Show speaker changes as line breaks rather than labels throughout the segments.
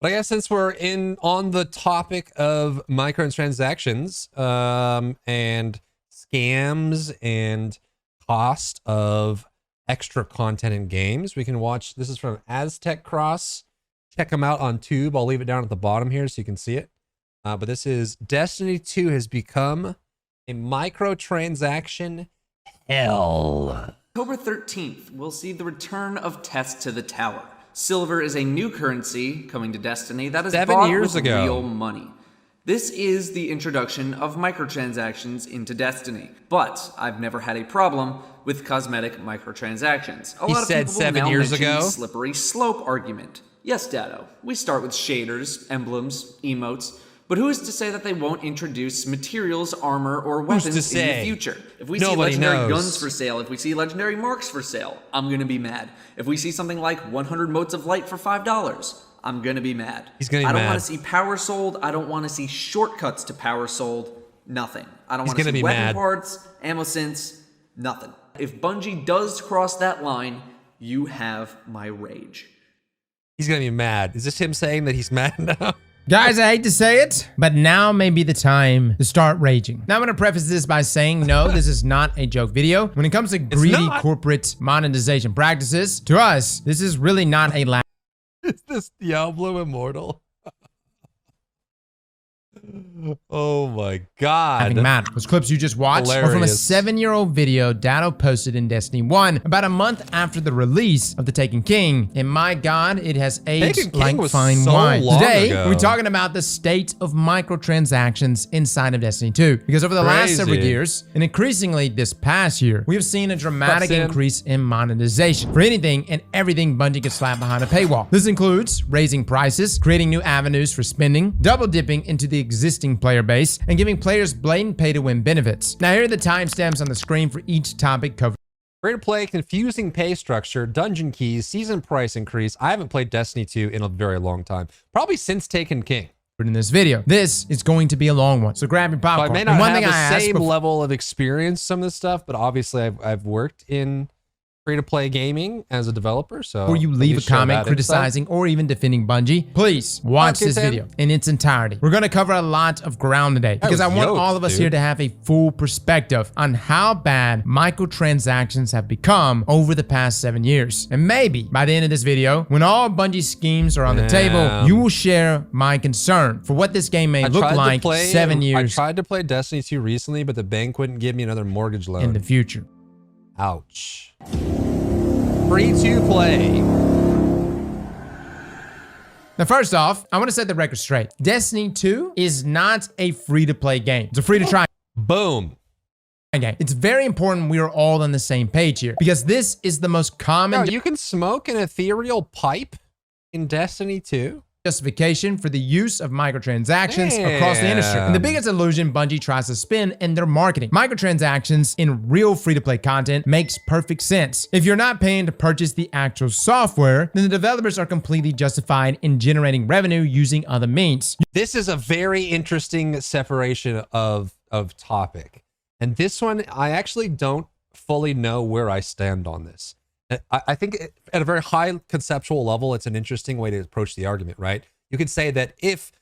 But I guess since we're on the topic of microtransactions and scams and cost of extra content in games, we can watch. This is from Aztec Cross. Check them out on Tube. I'll leave it down at the bottom here so you can see it. But this is Destiny 2 has become a microtransaction hell.
October 13th, we'll see the return of Test to the Tower. Silver is a new currency coming to Destiny that is
7 years
with
ago.
Real money. This is the introduction of microtransactions into Destiny, but I've never had a problem with cosmetic microtransactions. A lot of people
7
now
years
mention
ago.
slippery slope argument. Yes, Dado, we start with shaders, emblems, emotes, but who is to say that they won't introduce materials, armor, or weapons in the future? If we see legendary guns for sale, if we see legendary marks for sale, I'm gonna be mad. If we see something like 100 motes of light for $5, I'm gonna be mad.
He's gonna be mad.
I don't want to see power sold. I don't want to see shortcuts to power sold. Nothing. I don't want to see weapon parts, ammo synths, nothing. If Bungie does cross that line, you have my rage.
He's gonna be mad. Is this him saying that he's mad now?
Guys, I hate to say it, but now may be the time to start raging. Now I'm gonna preface this by saying, no, this is not a joke video. When it comes to greedy corporate monetization practices, to us, this is really not a laugh.
Is this Diablo Immortal? Oh my god.
Matter. Those clips you just watched are from a 7-year-old video Dado posted in Destiny 1 about a month after the release of The Taken King. And my god, it has aged like fine wine. Today, we're talking about the state of microtransactions inside of Destiny 2. Because over the last several years, and increasingly this past year, we have seen a dramatic increase in monetization for anything and everything Bungie can slap behind a paywall. This includes raising prices, creating new avenues for spending, double dipping into the existing player base, and giving players blatant pay-to-win benefits. Now here are the timestamps on the screen for each topic covered.
Free-to-play, confusing pay structure, dungeon keys, season price increase. I haven't played Destiny 2 in a very long time. Probably since Taken King.
In this video. This is going to be a long one, so grab your popcorn.
So I may not have the same level of experience some of this stuff, but obviously I've worked in free-to-play gaming as a developer, so
before you leave a comment criticizing or even defending Bungie, please watch this video in its entirety. We're going to cover a lot of ground today because I want all of us here to have a full perspective on how bad microtransactions have become over the past 7 years. And maybe by the end of this video, when all Bungie schemes are on the table, you will share my concern for what this game may look like 7 years.
I tried to play Destiny 2 recently, but the bank wouldn't give me another mortgage loan
in the future.
Ouch. Free to play.
Now, first off, I want to set the record straight. Destiny 2 is not a free-to-play game. It's a free-to-try
boom
game. It's very important we are all on the same page here because this is the most common.
You can smoke an ethereal pipe in Destiny 2.
Justification for the use of microtransactions across the industry. And the biggest illusion Bungie tries to spin in their marketing. Microtransactions in real free-to-play content makes perfect sense. If you're not paying to purchase the actual software, then the developers are completely justified in generating revenue using other means.
This is a very interesting separation of topic. And this one, I actually don't fully know where I stand on this. I think at a very high conceptual level, it's an interesting way to approach the argument, right? You could say that if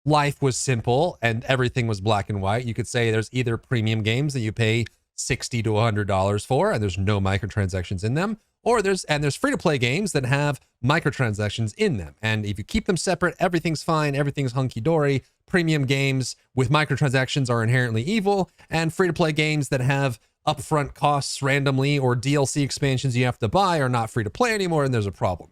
life was simple and everything was black and white, you could say there's either premium games that you pay $60 to $100 for, and there's no microtransactions in them, or there's free-to-play games that have microtransactions in them. And if you keep them separate, everything's fine, everything's hunky-dory. Premium games with microtransactions are inherently evil, and free-to-play games that have upfront costs randomly or DLC expansions you have to buy are not free to play anymore, and there's a problem.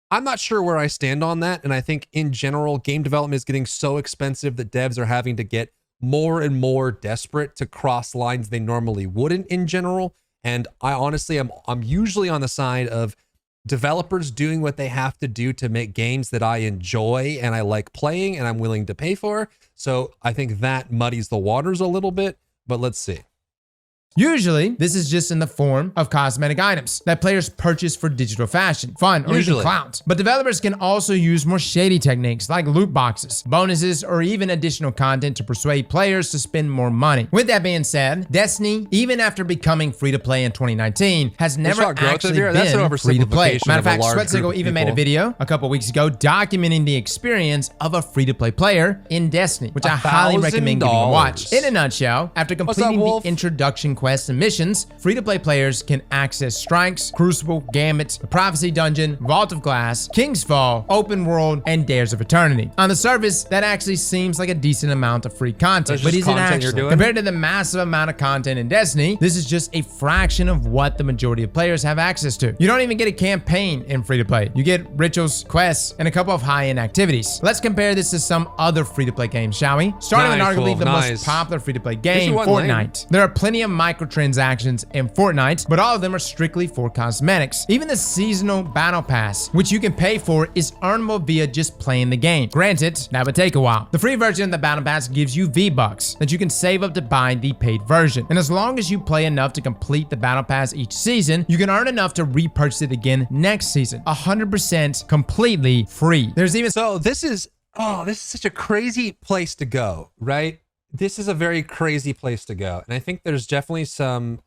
I'm not sure where I stand on that, and I think in general, game development is getting so expensive that devs are having to get more and more desperate to cross lines they normally wouldn't in general. And I honestly, I'm usually on the side of developers doing what they have to do to make games that I enjoy and I like playing and I'm willing to pay for. So I think that muddies the waters a little bit, but let's see.
Usually, this is just in the form of cosmetic items that players purchase for digital fashion, fun, or even clout. But developers can also use more shady techniques like loot boxes, bonuses, or even additional content to persuade players to spend more money. With that being said, Destiny, even after becoming free-to-play in 2019, has never actually been free-to-play. Matter of fact, Sweatcicle even made a video a couple weeks ago documenting the experience of a free-to-play player in Destiny, which I highly recommend giving a watch. In a nutshell, after completing the introduction quests and missions, free-to-play players can access Strikes, Crucible, Gambit, the Prophecy Dungeon, Vault of Glass, King's Fall, Open World, and Dares of Eternity. On the surface, that actually seems like a decent amount of free content, but is it actually? Compared to the massive amount of content in Destiny, this is just a fraction of what the majority of players have access to. You don't even get a campaign in free-to-play. You get rituals, quests, and a couple of high-end activities. Let's compare this to some other free-to-play games, shall we? Starting with arguably the most popular free-to-play game, Fortnite. There are plenty of microtransactions in Fortnite, but all of them are strictly for cosmetics. Even the seasonal battle pass, which you can pay for, is earnable via just playing the game. Granted, that would take a while. The free version of the battle pass gives you V-Bucks that you can save up to buy the paid version. And as long as you play enough to complete the battle pass each season, you can earn enough to repurchase it again next season. 100% completely free. There's even
this is such a crazy place to go, right? This is a very crazy place to go. And I think there's definitely some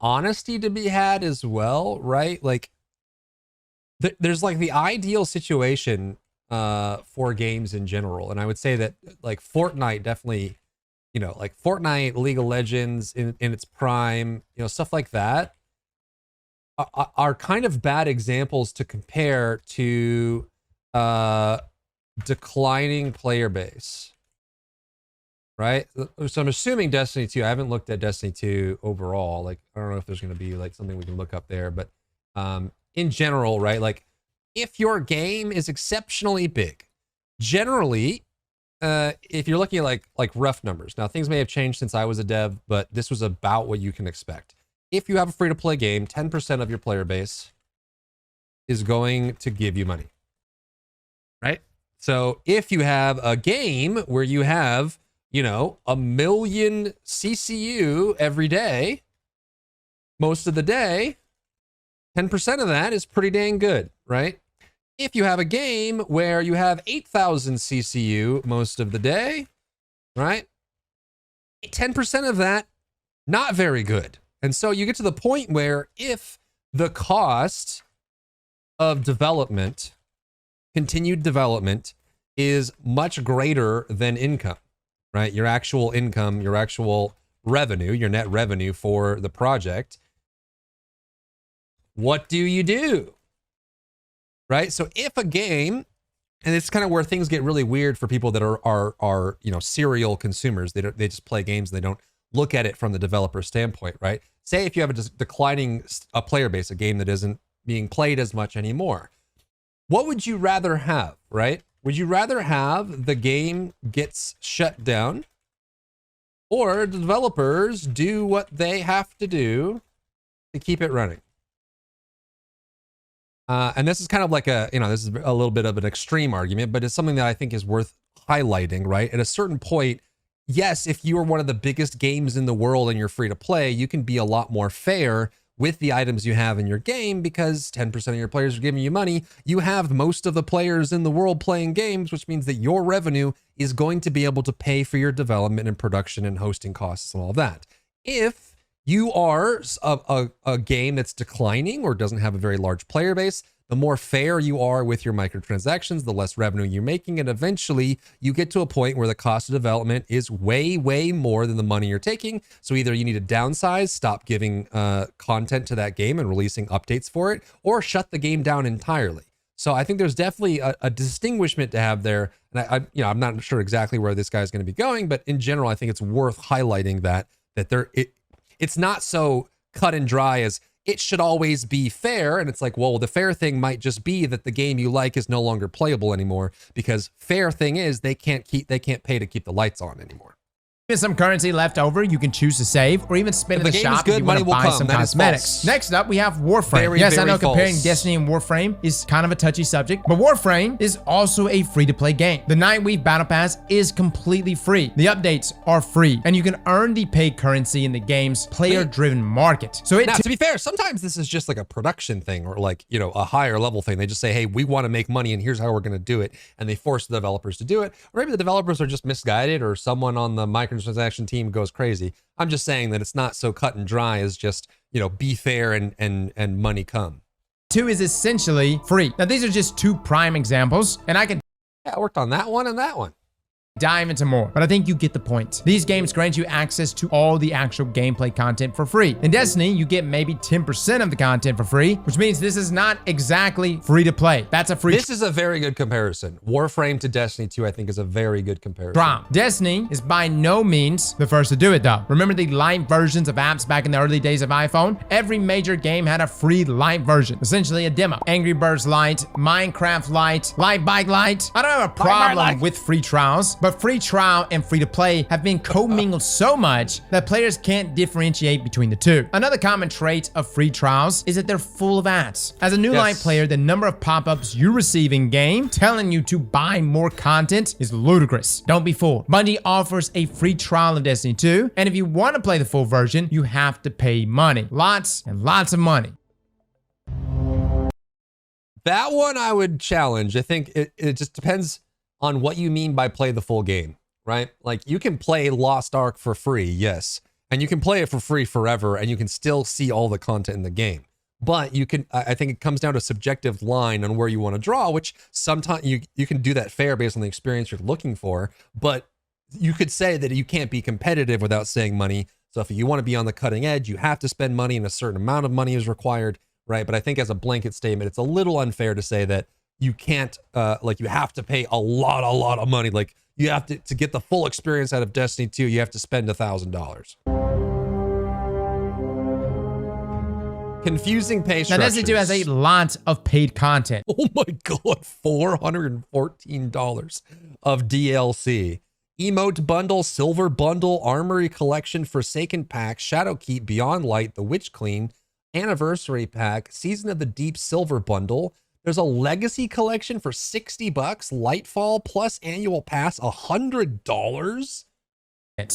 honesty to be had as well, right? Like there's like the ideal situation for games in general. And I would say that like Fortnite definitely, you know, like Fortnite, League of Legends in its prime, you know, stuff like that are kind of bad examples to compare to declining player base. Right? So I'm assuming Destiny 2, I haven't looked at Destiny 2 overall. Like, I don't know if there's going to be like something we can look up there, but in general, right? Like if your game is exceptionally big, generally, if you're looking at like rough numbers, now things may have changed since I was a dev, but this was about what you can expect. If you have a free to play game, 10% of your player base is going to give you money, right? So if you have a game where you have, you know, 1 million CCU every day, most of the day, 10% of that is pretty dang good, right? If you have a game where you have 8,000 CCU most of the day, right? 10% of that, not very good. And so you get to the point where if the cost of development, continued development, is much greater than income, right? Your actual income, your actual revenue, your net revenue for the project. What do you do? Right? So if a game, and it's kind of where things get really weird for people that are you know, serial consumers. They just play games and they don't look at it from the developer standpoint, right? Say if you have a declining player base, a game that isn't being played as much anymore. What would you rather have, right? Would you rather have the game gets shut down or the developers do what they have to do to keep it running? And this is kind of like a, you know, this is a little bit of an extreme argument, but it's something that I think is worth highlighting, right? At a certain point, yes, if you are one of the biggest games in the world and you're free to play, you can be a lot more fair with the items you have in your game because 10% of your players are giving you money. You have most of the players in the world playing games, which means that your revenue is going to be able to pay for your development and production and hosting costs and all of that. If you are a game that's declining or doesn't have a very large player base, the more fair you are with your microtransactions, the less revenue you're making, and eventually you get to a point where the cost of development is way, way more than the money you're taking. So either you need to downsize, stop giving content to that game and releasing updates for it, or shut the game down entirely. So I think there's definitely a distinguishment to have there. And I'm not sure exactly where this guy's going to be going, but in general, I think it's worth highlighting that it's not so cut and dry as it should always be fair. And it's like, well, the fair thing might just be that the game you like is no longer playable anymore, because fair thing is they can't pay to keep the lights on anymore.
With some currency left over, you can choose to save or even spend in the shop if you want to buy some cosmetics. Next up, we have Warframe. Yes, I know comparing Destiny and Warframe is kind of a touchy subject, but Warframe is also a free-to-play game. The Nightweave Battle Pass is completely free. The updates are free, and you can earn the paid currency in the game's player-driven market. So now,
to be fair, sometimes this is just like a production thing or like, you know, a higher level thing. They just say, hey, we want to make money and here's how we're going to do it. And they force the developers to do it. Or maybe the developers are just misguided or someone on the microtransaction team goes crazy. I'm just saying that it's not so cut and dry as just, you know, be fair and money come.
2 is essentially free. Now, these are just 2 prime examples, and I
worked on that one and that one.
Dive into more, but I think you get the point. These games grant you access to all the actual gameplay content for free. In Destiny, you get maybe 10% of the content for free, which means this is not exactly free to play. That's a free.
This is a very good comparison. Warframe to Destiny 2, I think, is a very good comparison.
Trial. Destiny is by no means the first to do it, though. Remember the light versions of apps back in the early days of iPhone? Every major game had a free light version, essentially a demo. Angry Birds Lite, Minecraft Lite, Light Bike Lite. I don't have a problem with free trials, but free trial and free to play have been commingled so much that players can't differentiate between the two. Another common trait of free trials is that they're full of ads. As a new Light player, the number of pop-ups you receive in game telling you to buy more content is ludicrous. Don't be fooled. Bungie offers a free trial of Destiny 2, and if you want to play the full version, you have to pay money. Lots and lots of money.
That one I would challenge. I think it just depends on what you mean by play the full game, right? Like you can play Lost Ark for free, yes. And you can play it for free forever and you can still see all the content in the game. But you can, I think it comes down to a subjective line on where you want to draw, which sometimes you can do that fair based on the experience you're looking for. But you could say that you can't be competitive without saying money. So if you want to be on the cutting edge, you have to spend money and a certain amount of money is required, right? But I think as a blanket statement, it's a little unfair to say that you can't, like you have to pay a lot of money. Like you have to get the full experience out of Destiny 2, you have to spend $1,000. Confusing pay structures.
Now Destiny 2 has a lot of paid content.
Oh my God, $414 of DLC. Emote bundle, silver bundle, armory collection, Forsaken pack, Shadowkeep, Beyond Light, the Witch Queen, anniversary pack, Season of the Deep silver bundle. There's a legacy collection for $60, Lightfall plus annual pass $100.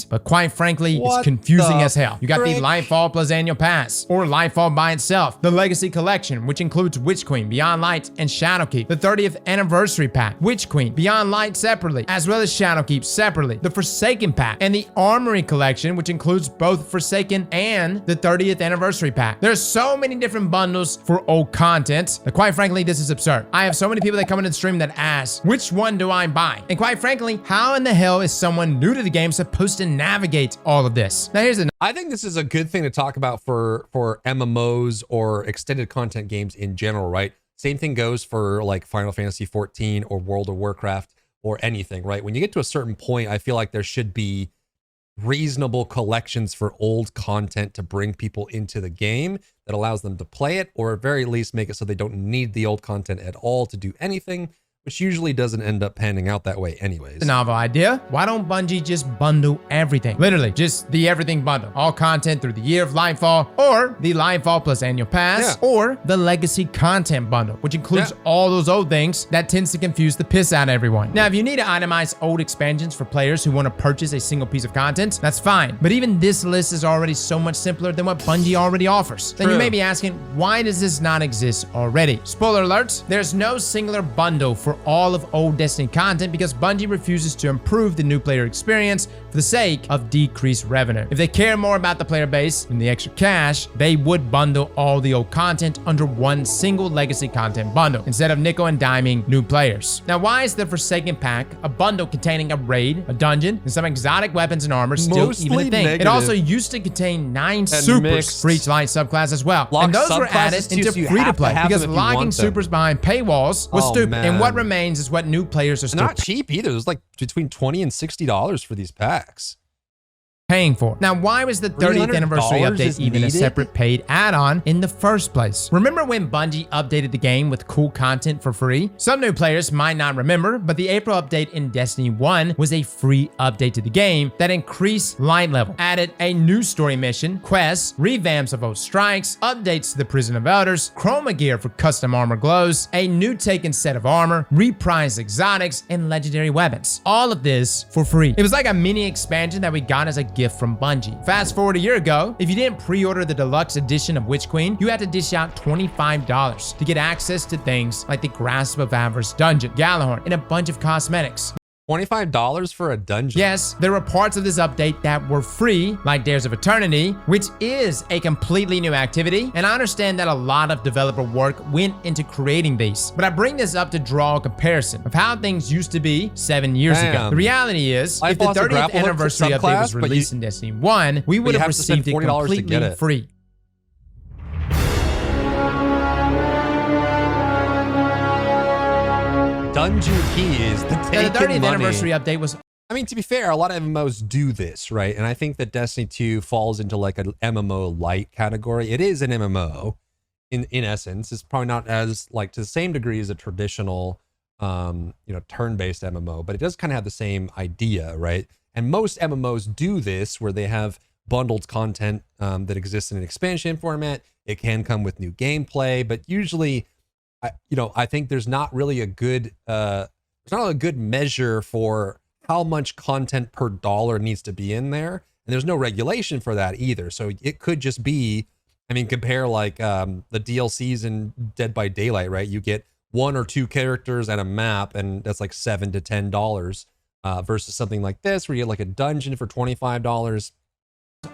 But quite frankly, it's confusing as hell. You got the Lightfall plus annual pass, or Lightfall by itself, the Legacy Collection, which includes Witch Queen, Beyond Light, and Shadowkeep, the 30th Anniversary Pack, Witch Queen, Beyond Light separately, as well as Shadowkeep separately, the Forsaken Pack, and the Armory Collection, which includes both Forsaken and the 30th Anniversary Pack. There's so many different bundles for old content that quite frankly, this is absurd. I have so many people that come into the stream that ask, which one do I buy? And quite frankly, how in the hell is someone new to the game supposed to navigate all of this? Now here's the
I think this is a good thing to talk about for MMOs or extended content games in general, right? Same thing goes for like Final Fantasy 14 or World of Warcraft or anything, right? When you get to a certain point, I feel like there should be reasonable collections for old content to bring people into the game that allows them to play it, or at very least make it so they don't need the old content at all to do anything, which usually doesn't end up panning out that way anyways.
A novel idea. Why don't Bungie just bundle everything? Literally, just the everything bundle. All content through the Year of Lightfall, or the Lightfall plus annual pass, or the Legacy content bundle, which includes all those old things that tends to confuse the piss out of everyone. Now, if you need to itemize old expansions for players who want to purchase a single piece of content, that's fine. But even this list is already so much simpler than what Bungie already offers. Then you may be asking, why does this not exist already? Spoiler alert, there's no singular bundle for all of old Destiny content because Bungie refuses to improve the new player experience for the sake of decreased revenue. If they care more about the player base than the extra cash, they would bundle all the old content under one single Legacy content bundle instead of nickel and diming new players. Now, why is the Forsaken pack, a bundle containing a raid, a dungeon, and some exotic weapons and armor still even a thing? Negative. It also used to contain 9 supers for each light subclass as well. And those were added into free-to-play because locking supers behind paywalls was stupid. And what remains is what new players are stupid.
Not cheap either. It was like between $20 and $60 for these packs.
paying for. Now, why was the 30th anniversary update even a separate paid add-on in the first place? Remember when Bungie updated the game with cool content for free? Some new players might not remember, but the April update in Destiny 1 was a free update to the game that increased light level, added a new story mission, quests, revamps of old strikes, updates to the Prison of Elders, chroma gear for custom armor glows, a new taken set of armor, reprised exotics, and legendary weapons. All of this for free. It was like a mini expansion that we got as a gift from Bungie. Fast forward a year ago, if you didn't pre-order the deluxe edition of Witch Queen, you had to dish out $25 to get access to things like the Grasp of Avarice dungeon, Galahorn, and a bunch of cosmetics.
$25 for a dungeon?
Yes, there were parts of this update that were free, like Dares of Eternity, which is a completely new activity, and I understand that a lot of developer work went into creating these. But I bring this up to draw a comparison of how things used to be 7 years ago. The reality is, if the 30th anniversary update was released in Destiny 1, we would have received it completely free.
Dungeon keys. The
30th anniversary update was...
I mean, to be fair, a lot of MMOs do this, right? And I think that Destiny 2 falls into like an MMO light category. It is an MMO in essence. It's probably not as like to the same degree as a traditional, turn-based MMO, but it does kind of have the same idea, right? And most MMOs do this where they have bundled content that exists in an expansion format. It can come with new gameplay, but usually... I think there's not really a good measure for how much content per dollar needs to be in there. And there's no regulation for that either. So it could just be, I mean, compare like the DLCs in Dead by Daylight, right? You get 1 or 2 characters and a map, and that's like $7 to $10 versus something like this where you get like a dungeon for $25.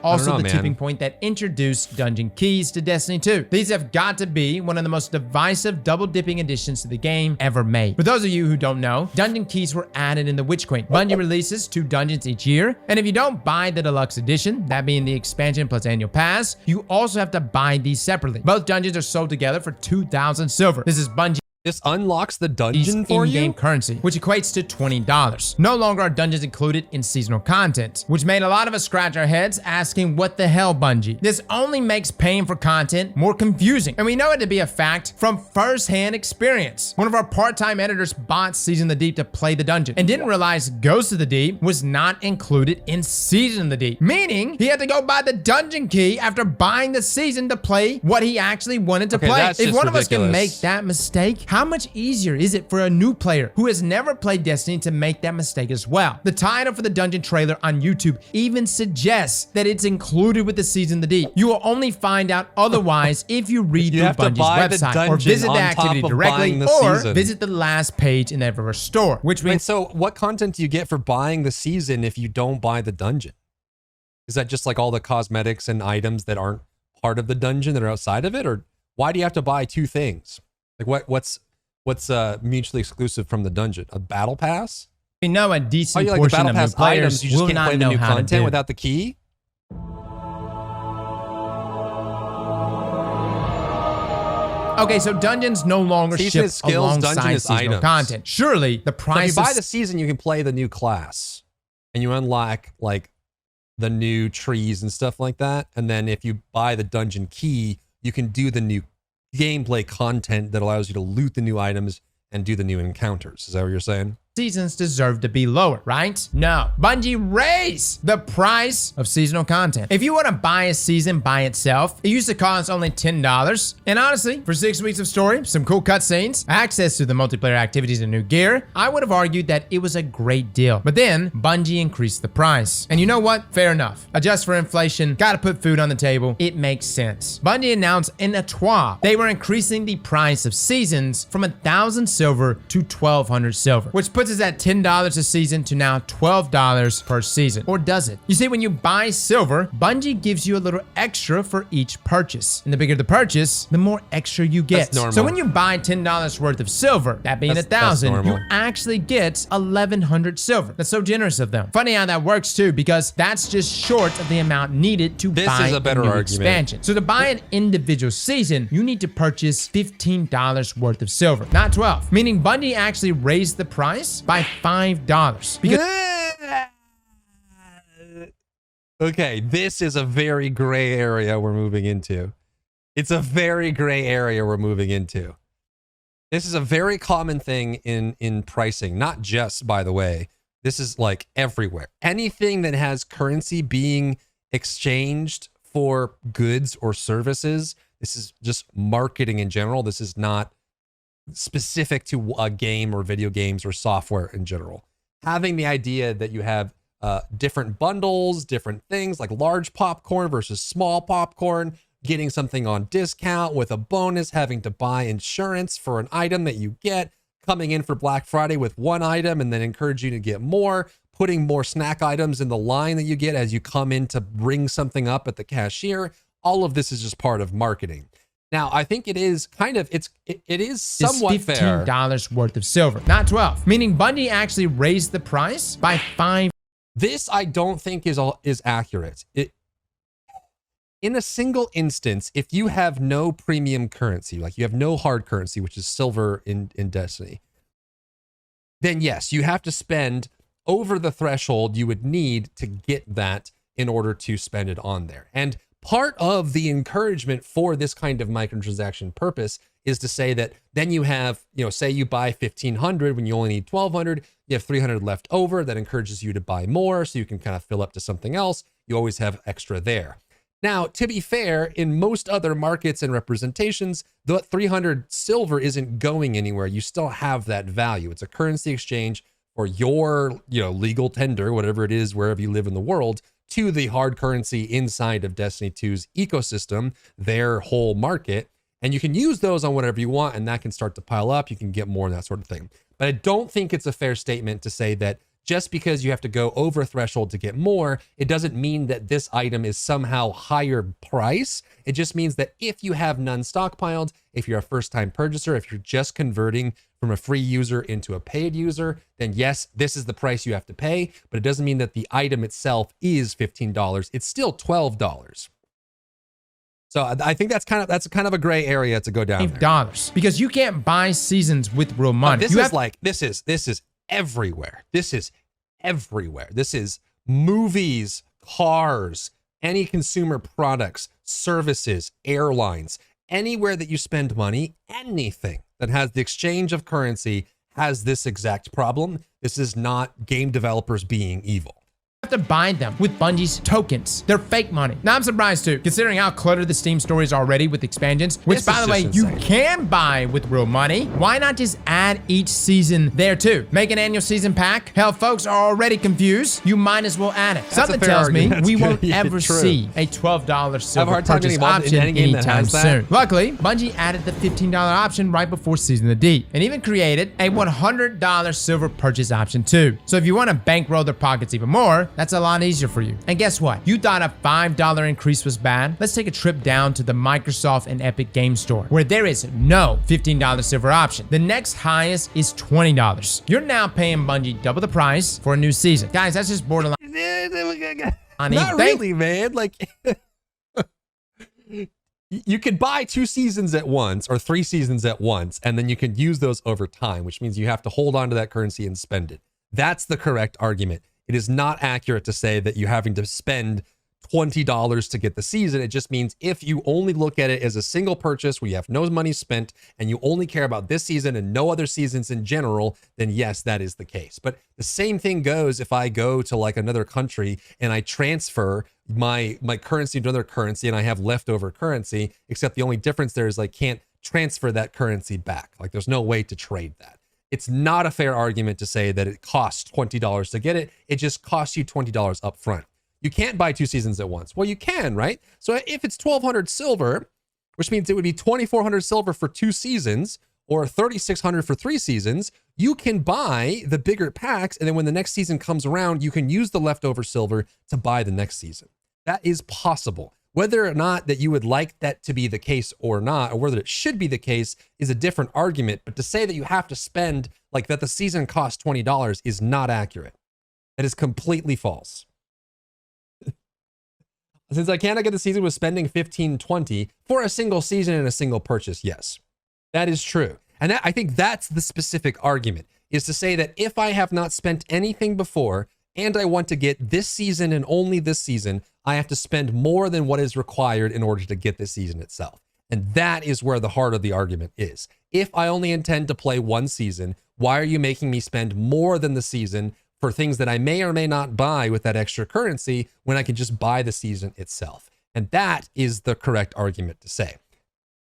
Also the tipping point that introduced dungeon keys to Destiny 2. These have got to be one of the most divisive double-dipping additions to the game ever made. For those of you who don't know, dungeon keys were added in the Witch Queen. Bungie releases 2 dungeons each year, and if you don't buy the deluxe edition, that being the expansion plus annual pass, you also have to buy these separately. Both dungeons are sold together for 2,000 silver. This is Bungie.
This unlocks the dungeon for you?
In-game currency, which equates to $20. No longer are dungeons included in seasonal content, which made a lot of us scratch our heads asking, what the hell, Bungie? This only makes paying for content more confusing, and we know it to be a fact from first-hand experience. One of our part-time editors bought Season of the Deep to play the dungeon, and didn't realize Ghost of the Deep was not included in Season of the Deep, meaning he had to go buy the dungeon key after buying the season to play what he actually wanted to play. If one of us can make that mistake, how much easier is it for a new player who has never played Destiny to make that mistake as well? The title for the dungeon trailer on YouTube even suggests that it's included with the Season of the Deep. You will only find out otherwise if you read through Bungie's website or visit the activity directly or visit the last page in the Eververse store. Which means,
so what content do you get for buying the season if you don't buy the dungeon? Is that just like all the cosmetics and items that aren't part of the dungeon that are outside of it? Or why do you have to buy 2 things? Like what's mutually exclusive from the dungeon? A battle pass?
We know a decent portion of new players
you just
will
can't
not
play
know
the new
how
content
to do.
without the key?
Okay, so dungeons no longer ship alongside seasonal content. Surely the price.
So if you buy the season, you can play the new class, and you unlock like the new trees and stuff like that. And then if you buy the dungeon key, you can do the new gameplay content that allows you to loot the new items and do the new encounters. Is that what you're saying?
Seasons deserve to be lower, right? No. Bungie raised the price of seasonal content. If you want to buy a season by itself, it used to cost only $10. And honestly, for 6 weeks of story, some cool cutscenes, access to the multiplayer activities and new gear, I would have argued that it was a great deal. But then, Bungie increased the price. And you know what? Fair enough. Adjust for inflation, gotta put food on the table. It makes sense. Bungie announced in a tweet they were increasing the price of seasons from 1,000 silver to 1,200 silver, which puts us at $10 a season to now $12 per season. Or does it? You see, when you buy silver, Bungie gives you a little extra for each purchase. And the bigger the purchase, the more extra you get.
That's normal.
So when you buy $10 worth of silver, that being 1,000, you actually get 1,100 silver. That's so generous of them. Funny how that works too, because that's just short of the amount needed to buy a new expansion. So to buy an individual season, you need to purchase $15 worth of silver, not 12. Meaning Bungie actually raised the price by $5. Because
Okay, this is a very gray area we're moving into. It's a very gray area we're moving into. This is a very common thing in pricing, not just, by the way. This is like everywhere. Anything that has currency being exchanged for goods or services, this is just marketing in general. This is not specific to a game or video games or software in general. Having the idea that you have different bundles, different things like large popcorn versus small popcorn, getting something on discount with a bonus, having to buy insurance for an item that you get, coming in for Black Friday with one item and then encourage you to get more, putting more snack items in the line that you get as you come in to ring something up at the cashier. All of this is just part of marketing. Now, I think it is kind of, it is somewhat fair.
$15 worth of silver, not 12, meaning Bungie actually raised the price by 5.
This I don't think is accurate. In a single instance, if you have no premium currency, like you have no hard currency, which is silver in Destiny, then yes, you have to spend over the threshold you would need to get that in order to spend it on there. And part of the encouragement for this kind of microtransaction purpose is to say that then you have, say you buy 1,500 when you only need 1,200, you have 300 left over. That encourages you to buy more so you can kind of fill up to something else. You always have extra there. Now, to be fair, in most other markets and representations, the 300 silver isn't going anywhere. You still have that value. It's a currency exchange for your, legal tender, whatever it is, wherever you live in the world, to the hard currency inside of Destiny 2's ecosystem, their whole market. And you can use those on whatever you want, and that can start to pile up. You can get more and that sort of thing. But I don't think it's a fair statement to say that just because you have to go over a threshold to get more, it doesn't mean that this item is somehow higher price. It just means that if you have none stockpiled, if you're a first-time purchaser, if you're just converting from a free user into a paid user, then yes, this is the price you have to pay, but it doesn't mean that the item itself is $15. It's still $12. So I think that's kind of a gray area to go down there.
$5 because you can't buy seasons with real money.
This is everywhere. This is everywhere. This is movies, cars, any consumer products, services, airlines, anywhere that you spend money, anything that has the exchange of currency has this exact problem. This is not game developers being evil.
Have to buy them with Bungie's tokens. They're fake money. Now I'm surprised too, considering how cluttered the Steam store is already with expansions, which by the way, you can buy with real money. Why not just add each season there too? Make an annual season pack? Hell, folks are already confused. You might as well add it. Something tells me we won't ever see a $12 silver purchase option anytime soon. Luckily, Bungie added the $15 option right before Season of the Deep, and even created a $100 silver purchase option too. So if you want to bankroll their pockets even more, that's a lot easier for you. And guess what? You thought a $5 increase was bad? Let's take a trip down to the Microsoft and Epic Game Store, where there is no $15 silver option. The next highest is $20. You're now paying Bungie double the price for a new season. Guys, that's just borderline.
Not really, man. Like, you could buy 2 seasons at once or 3 seasons at once, and then you can use those over time, which means you have to hold on to that currency and spend it. That's the correct argument. It is not accurate to say that you're having to spend $20 to get the season. It just means if you only look at it as a single purchase where you have no money spent and you only care about this season and no other seasons in general, then yes, that is the case. But the same thing goes if I go to like another country and I transfer my currency to another currency and I have leftover currency, except the only difference there is I can't transfer that currency back. Like there's no way to trade that. It's not a fair argument to say that it costs $20 to get it. It just costs you $20 up front. You can't buy 2 seasons at once. Well, you can, right? So if it's 1,200 silver, which means it would be 2,400 silver for 2 seasons or 3,600 for 3 seasons, you can buy the bigger packs. And then when the next season comes around, you can use the leftover silver to buy the next season. That is possible. Whether or not that you would like that to be the case or not, or whether it should be the case is a different argument. But to say that you have to spend, like that the season costs $20 is not accurate. That is completely false. Since I cannot get the season with spending $15.20 for a single season and a single purchase, yes, that is true. And I think that's the specific argument, is to say that if I have not spent anything before and I want to get this season and only this season, I have to spend more than what is required in order to get the season itself. And that is where the heart of the argument is. If I only intend to play one season, why are you making me spend more than the season for things that I may or may not buy with that extra currency when I can just buy the season itself? And that is the correct argument to say.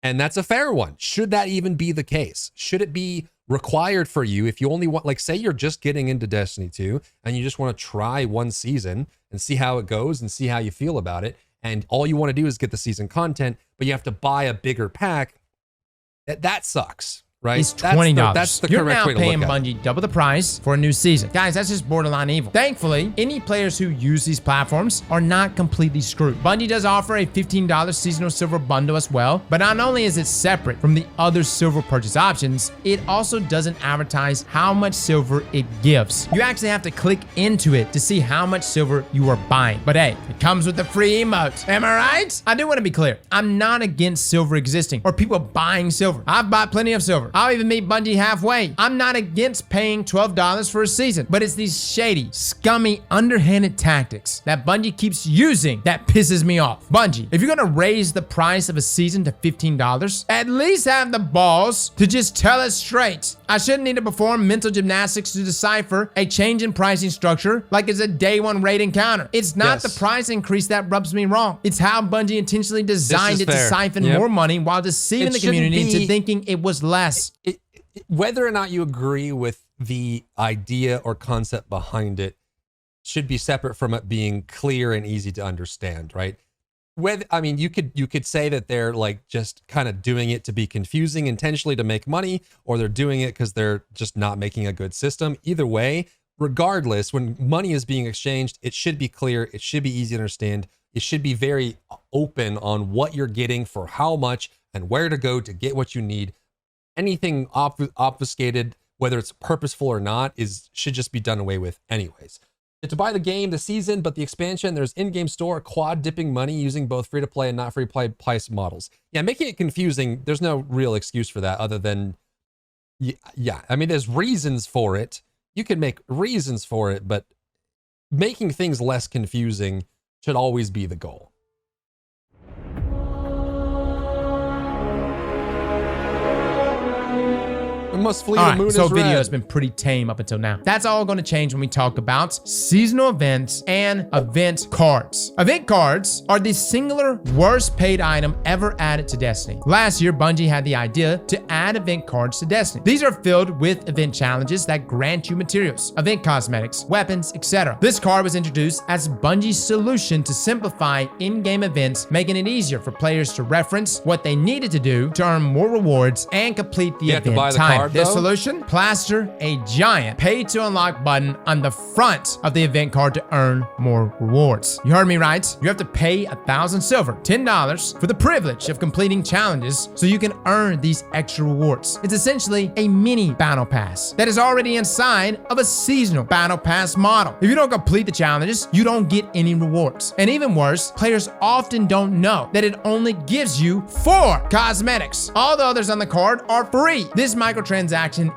And that's a fair one. Should that even be the case? Should it be required for you if you only want, like, say you're just getting into Destiny 2 and you just want to try one season and see how it goes and see how you feel about it, and all you want to do is get the season content, but you have to buy a bigger pack, that sucks. Right?
It's $20.
That's the
You're
correct
now
way to look
paying
at
Bungie double the price for a new season. Guys, that's just borderline evil. Thankfully, any players who use these platforms are not completely screwed. Bungie does offer a $15 seasonal silver bundle as well, but not only is it separate from the other silver purchase options, it also doesn't advertise how much silver it gives. You actually have to click into it to see how much silver you are buying. But hey, it comes with the free emote. Am I right? I do want to be clear. I'm not against silver existing or people buying silver. I've bought plenty of silver. I'll even meet Bungie halfway. I'm not against paying $12 for a season, but it's these shady, scummy, underhanded tactics that Bungie keeps using that pisses me off. Bungie, if you're gonna raise the price of a season to $15, at least have the balls to just tell us straight. I shouldn't need to perform mental gymnastics to decipher a change in pricing structure like it's a day one raid encounter. It's not the price increase that rubs me wrong. It's how Bungie intentionally designed it to siphon more money while deceiving the community into thinking it was less.
Whether or not you agree with the idea or concept behind it should be separate from it being clear and easy to understand, right? I mean, you could say that they're like just kind of doing it to be confusing intentionally to make money, or they're doing it because they're just not making a good system. Either way, regardless, when money is being exchanged, it should be clear. It should be easy to understand. It should be very open on what you're getting for how much and where to go to get what you need. Anything obfuscated, whether it's purposeful or not, should just be done away with anyways. To buy the game, the season, but the expansion, there's in-game store, quad dipping money using both free-to-play and not free-to-play price models. Yeah, making it confusing, there's no real excuse for that other than, yeah, I mean, there's reasons for it. You can make reasons for it, but making things less confusing should always be the goal. Must flee the moon is
video
red.
has been pretty tame up until now. That's all going to change when we talk about seasonal events and event cards. Event cards are the singular worst paid item ever added to Destiny. Last year, Bungie had the idea to add event cards to Destiny. These are filled with event challenges that grant you materials, event cosmetics, weapons, etc. This card was introduced as Bungie's solution to simplify in-game events, making it easier for players to reference what they needed to do to earn more rewards and complete the event time. This solution, plaster a giant pay to unlock button on the front of the event card to earn more rewards. You heard me right. You have to pay 1,000 silver, $10 for the privilege of completing challenges so you can earn these extra rewards. It's essentially a mini battle pass that is already inside of a seasonal battle pass model. If you don't complete the challenges, you don't get any rewards. And even worse, players often don't know that it only gives you 4 cosmetics. All the others on the card are free. This microtransaction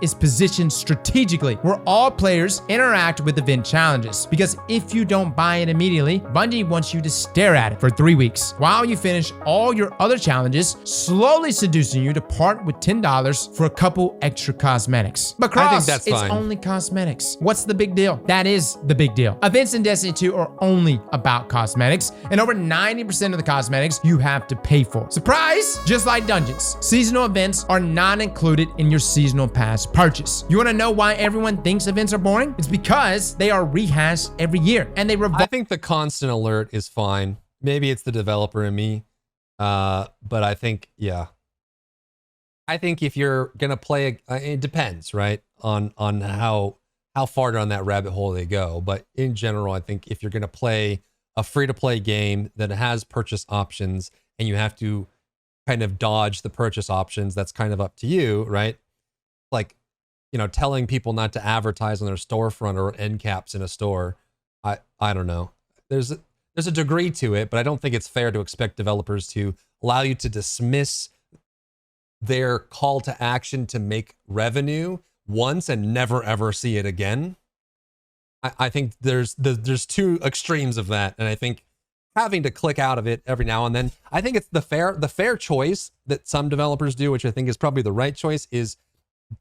is positioned strategically where all players interact with event challenges, because if you don't buy it immediately, Bungie wants you to stare at it for 3 weeks while you finish all your other challenges, slowly seducing you to part with $10 for a couple extra cosmetics. But Cross, I think that's fine. It's only cosmetics. What's the big deal? That is the big deal. Events in Destiny 2 are only about cosmetics, and over 90% of the cosmetics you have to pay for. Surprise! Just like dungeons, seasonal events are not included in your seasonal pass purchase. You want to know why everyone thinks events are boring? It's because they are rehashed every year and they
I think the constant alert is fine. Maybe it's the developer in me, but I think, yeah. I think if you're gonna play, it depends, right, on how far down that rabbit hole they go. But in general, I think if you're gonna play a free-to-play game that has purchase options and you have to kind of dodge the purchase options, that's kind of up to you, right? Like, you know, telling people not to advertise on their storefront or end caps in a store. I don't know. There's a degree to it, but I don't think it's fair to expect developers to allow you to dismiss their call to action to make revenue once and never ever see it again. I think there's 2 extremes of that, and I think having to click out of it every now and then. I think it's the fair choice that some developers do, which I think is probably the right choice, is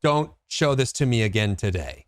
don't show this to me again today,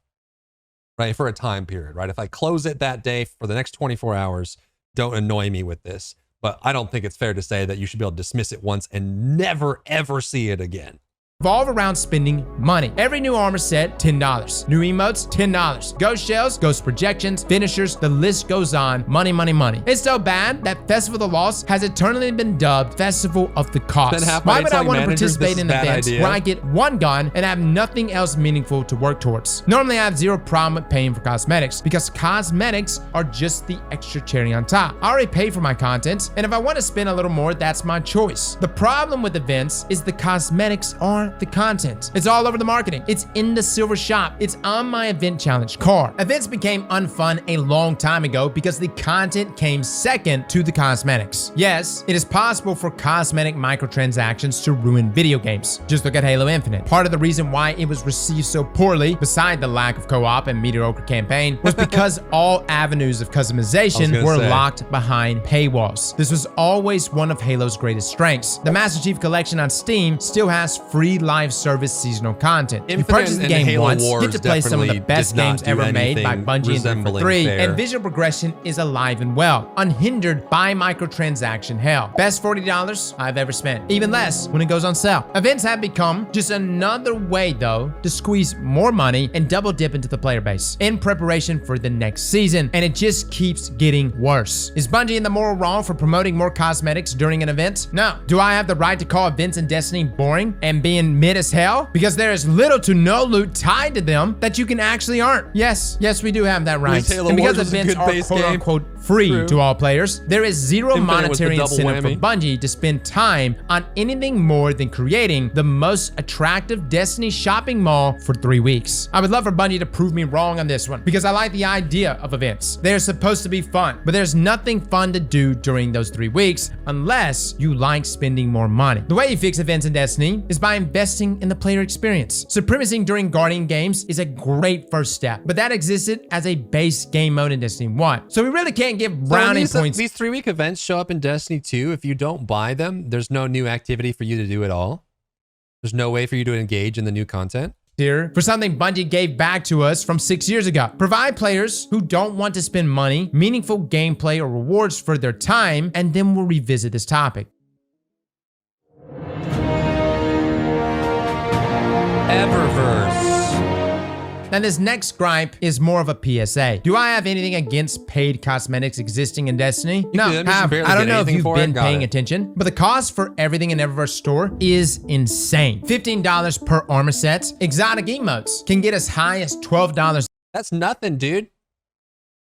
right? For a time period, right? If I close it that day for the next 24 hours, don't annoy me with this. But I don't think it's fair to say that you should be able to dismiss it once and never, ever see it again.
Revolve around spending money. Every new armor set, $10. New emotes, $10. Ghost shells, ghost projections, finishers, the list goes on. Money, money, money. It's so bad that Festival of the Lost has eternally been dubbed Festival of the Cost. Why would I want to participate in events where I get one gun and have nothing else meaningful to work towards? Normally, I have zero problem with paying for cosmetics because cosmetics are just the extra cherry on top. I already pay for my content, and if I want to spend a little more, that's my choice. The problem with events is the cosmetics are the content. It's all over the marketing. It's in the silver shop. It's on my event challenge car. Events became unfun a long time ago because the content came second to the cosmetics. Yes, it is possible for cosmetic microtransactions to ruin video games. Just look at Halo Infinite. Part of the reason why it was received so poorly, beside the lack of co-op and mediocre campaign, was because all avenues of customization were locked behind paywalls. This was always one of Halo's greatest strengths. The Master Chief Collection on Steam still has free live service seasonal content. You purchase the game once, get to play some of the best games ever made by Bungie and 343, and visual progression is alive and well, unhindered by microtransaction hell. Best $40 I've ever spent. Even less when it goes on sale. Events have become just another way, though, to squeeze more money and double dip into the player base in preparation for the next season, and it just keeps getting worse. Is Bungie in the moral wrong for promoting more cosmetics during an event? No. Do I have the right to call events in Destiny boring and being mid as hell because there is little to no loot tied to them that you can actually earn? Yes, we do have that right. And because events are quote-unquote free to all players, there is zero monetary incentive for Bungie to spend time on anything more than creating the most attractive Destiny shopping mall for 3 weeks. I would love for Bungie to prove me wrong on this one because I like the idea of events. They're supposed to be fun, but there's nothing fun to do during those 3 weeks unless you like spending more money. The way you fix events in Destiny is by investing in the player experience. Supremacy during Guardian games is a great first step, but that existed as a base game mode in Destiny 1. So we really can't give brownie points.
These 3-week events show up in Destiny 2. If you don't buy them, there's no new activity for you to do at all. There's no way for you to engage in the new content.
Here for something Bungie gave back to us from 6 years ago. Provide players who don't want to spend money, meaningful gameplay, or rewards for their time, and then we'll revisit this topic.
Eververse.
Now this next gripe is more of a PSA. Do I have anything against paid cosmetics existing in Destiny? No, I don't know if you've been paying attention, but the cost for everything in Eververse store is insane. $15 per armor set. Exotic emotes can get as high as $12.
That's nothing, dude.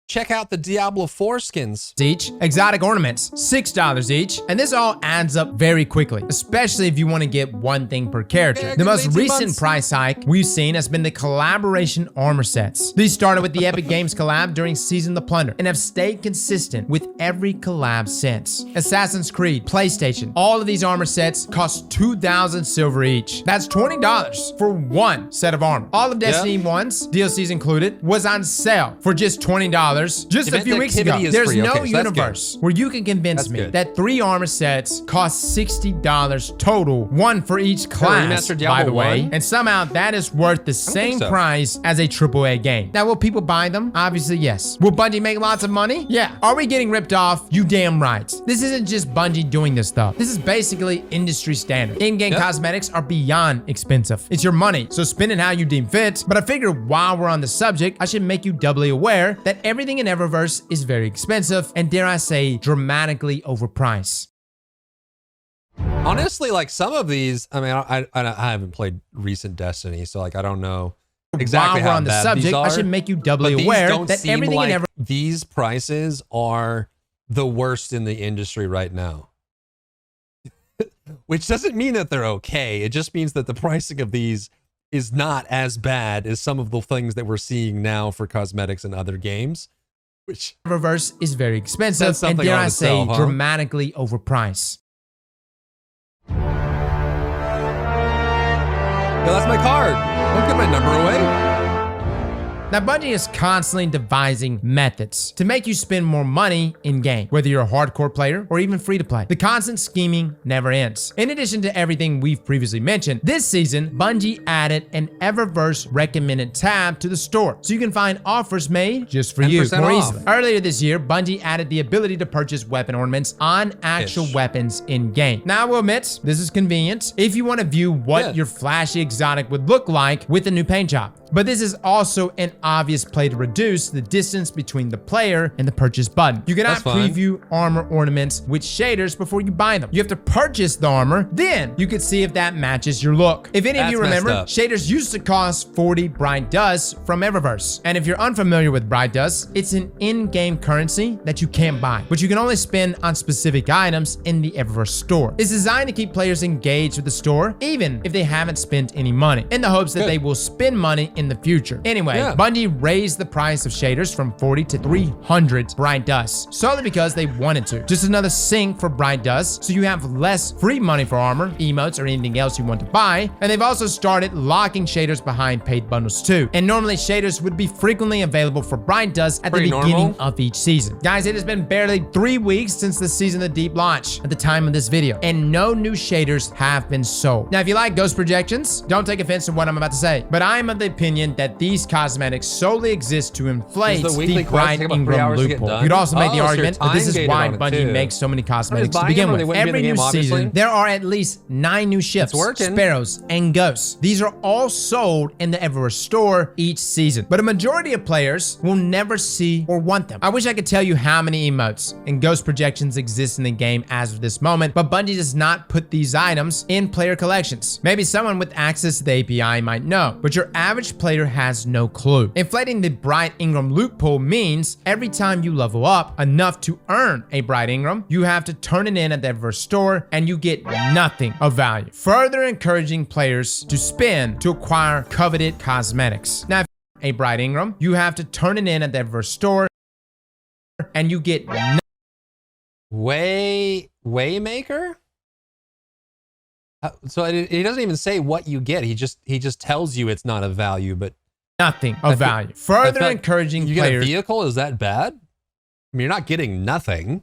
Check out the Diablo 4 skins.
Each. Exotic ornaments, $6 each. And this all adds up very quickly, especially if you want to get one thing per character. The most recent price hike we've seen has been the collaboration armor sets. These started with the Epic Games collab during Season of the Plunder and have stayed consistent with every collab since. Assassin's Creed, PlayStation, all of these armor sets cost 2,000 silver each. That's $20 for one set of armor. All of Destiny 1's, DLCs included, was on sale for just $20 just a few weeks ago. There's no universe where you can convince me that 3 armor sets cost $60 total, one for each class, by the way, and somehow that is worth the same price as a AAA game. Now, will people buy them? Obviously, yes. Will Bungie make lots of money? Yeah. Are we getting ripped off? You damn right. This isn't just Bungie doing this stuff. This is basically industry standard. In-game cosmetics are beyond expensive. It's your money, so spend it how you deem fit. But I figured while we're on the subject, I should make you doubly aware that everything in Eververse is very expensive and, dare I say, dramatically overpriced.
Honestly, like some of these, I mean, I haven't played recent Destiny, so like I don't know exactly how bad these are.
I should make you doubly aware that everything in Eververse,
these prices are the worst in the industry right now. Which doesn't mean that they're okay. It just means that the pricing of these is not as bad as some of the things that we're seeing now for cosmetics and other games. Which
Eververse is very expensive and, dare I say, dramatically overpriced.
Yo, that's my card. Don't give my number away.
Now, Bungie is constantly devising methods to make you spend more money in-game, whether you're a hardcore player or even free-to-play. The constant scheming never ends. In addition to everything we've previously mentioned, this season, Bungie added an Eververse recommended tab to the store, so you can find offers made just for you more easily. Earlier this year, Bungie added the ability to purchase weapon ornaments on actual weapons in-game. Now, I will admit, this is convenient if you want to view what your flashy exotic would look like with the new paint job. But this is also an obvious play to reduce the distance between the player and the purchase button. You cannot preview armor ornaments with shaders before you buy them. You have to purchase the armor, then you can see if that matches your look. If any of you remember, shaders used to cost 40 Bright Dust from Eververse. And if you're unfamiliar with Bright Dust, it's an in-game currency that you can't buy, but you can only spend on specific items in the Eververse store. It's designed to keep players engaged with the store, even if they haven't spent any money, in the hopes that they will spend money in the future. Anyway, Bungie raised the price of shaders from 40 to 300 Bright Dust, solely because they wanted to. Just another sink for Bright Dust, so you have less free money for armor, emotes, or anything else you want to buy. And they've also started locking shaders behind paid bundles too. And normally shaders would be frequently available for Bright Dust at the beginning of each season. Guys, it has been barely 3 weeks since the Season of the Deep launch at the time of this video, and no new shaders have been sold. Now, if you like ghost projections, don't take offense to what I'm about to say, but I'm of the opinion that these cosmetics solely exist to inflate the Bright Ingram loophole. You could also make the argument that this is why Bungie makes so many cosmetics to begin with. Every new season, there are at least 9 new ships, sparrows, and ghosts. These are all sold in the Eververse store each season, but a majority of players will never see or want them. I wish I could tell you how many emotes and ghost projections exist in the game as of this moment, but Bungie does not put these items in player collections. Maybe someone with access to the API might know, but your average player has no clue. Inflating the Bright Ingram loophole means every time you level up enough to earn a Bright Ingram, you have to turn it in at the Eververse store and you get nothing of value, further encouraging players to spend to acquire coveted cosmetics. Now, if a Bright Ingram, you have to turn it in at the Eververse store and you get
Waymaker? So he doesn't even say what you get. He just tells you it's not of value, but
nothing of value. Further encouraging
you
players.
Get a vehicle? Is that bad? I mean, you're not getting nothing.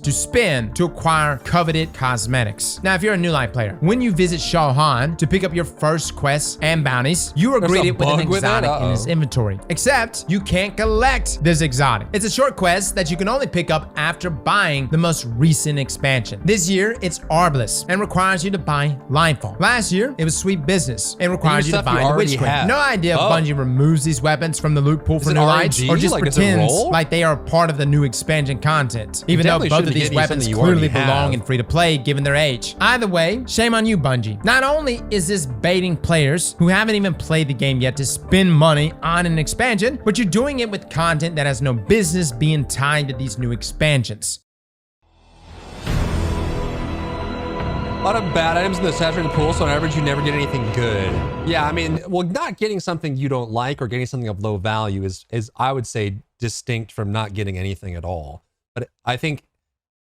To spend to acquire coveted cosmetics. Now, if you're a New Life player, when you visit Shawhan to pick up your first quests and bounties, you are greeted with an exotic in his inventory. Except you can't collect this exotic. It's a short quest that you can only pick up after buying the most recent expansion. This year, it's Arbalest and requires you to buy Linefall. Last year, it was Sweet Business and requires you to buy the Witch Queen. No idea if Bungie removes these weapons from the loot pool for New Lights or just pretends like they are part of the new expansion content, even though both of these weapons clearly belong in free-to-play given their age. Either way, shame on you, Bungie. Not only is this baiting players who haven't even played the game yet to spend money on an expansion, but you're doing it with content that has no business being tied to these new expansions.
A lot of bad items in the saturated pool, so on average you never get anything good. Yeah, I mean, well, not getting something you don't like or getting something of low value is I would say distinct from not getting anything at all. But I think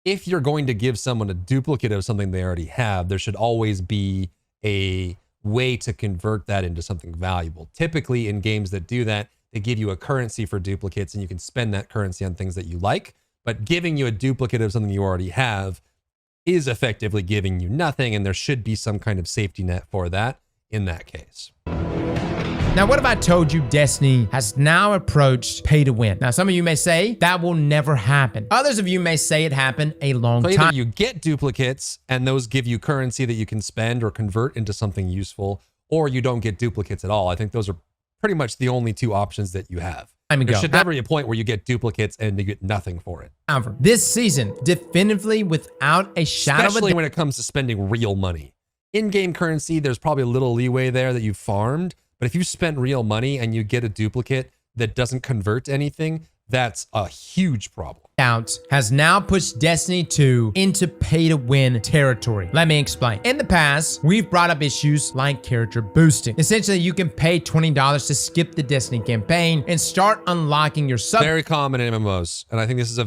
if you're going to give someone a duplicate of something they already have, there should always be a way to convert that into something valuable. Typically in games that do that, they give you a currency for duplicates and you can spend that currency on things that you like, but giving you a duplicate of something you already have is effectively giving you nothing, and there should be some kind of safety net for that in that case.
Now, what if I told you Destiny has now approached pay to win? Now, some of you may say that will never happen. Others of you may say it happened a long time.
Either you get duplicates and those give you currency that you can spend or convert into something useful, or you don't get duplicates at all. I think those are pretty much the only 2 options that you have. There should never be a point where you get duplicates and you get nothing for it.
However, this season, definitively without a shadow of a doubt,
especially when it comes to spending real money. In-game currency, there's probably a little leeway there that you've farmed, but if you spend real money and you get a duplicate that doesn't convert to anything, that's a huge problem.
Has now pushed Destiny 2 into pay-to-win territory. Let me explain. In the past, we've brought up issues like character boosting. Essentially, you can pay $20 to skip the Destiny campaign and start unlocking your sub.
Very common in MMOs, and I think this is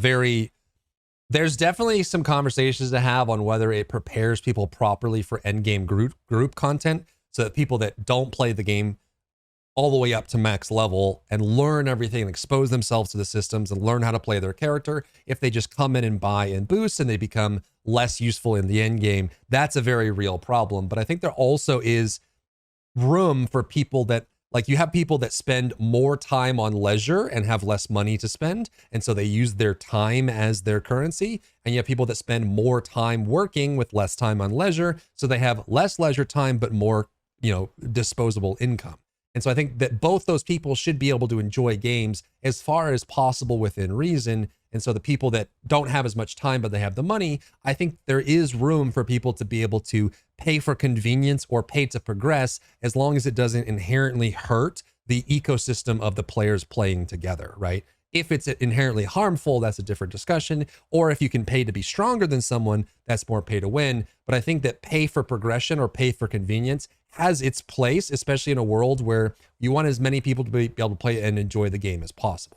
there's definitely some conversations to have on whether it prepares people properly for endgame group content, so that people that don't play the game all the way up to max level and learn everything and expose themselves to the systems and learn how to play their character. If they just come in and buy and boost and they become less useful in the end game, that's a very real problem. But I think there also is room for people that, like, you have people that spend more time on leisure and have less money to spend, and so they use their time as their currency. And you have people that spend more time working with less time on leisure, so they have less leisure time but more, disposable income. And so I think that both those people should be able to enjoy games as far as possible within reason. And so the people that don't have as much time but they have the money, I think there is room for people to be able to pay for convenience or pay to progress, as long as it doesn't inherently hurt the ecosystem of the players playing together, right? If it's inherently harmful, that's a different discussion. Or if you can pay to be stronger than someone, that's more pay to win. But I think that pay for progression or pay for convenience has its place, especially in a world where you want as many people to be able to play and enjoy the game as possible.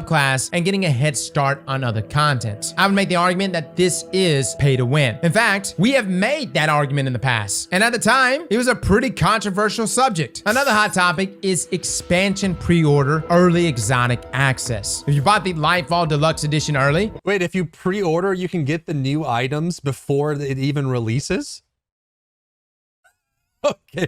Class and getting a head start on other content. I would make the argument that this is pay to win. In fact, we have made that argument in the past, and at the time, it was a pretty controversial subject. Another hot topic is expansion pre-order early exotic access. If you bought the Lightfall Deluxe Edition early...
Wait, if you pre-order, you can get the new items before it even releases? Okay,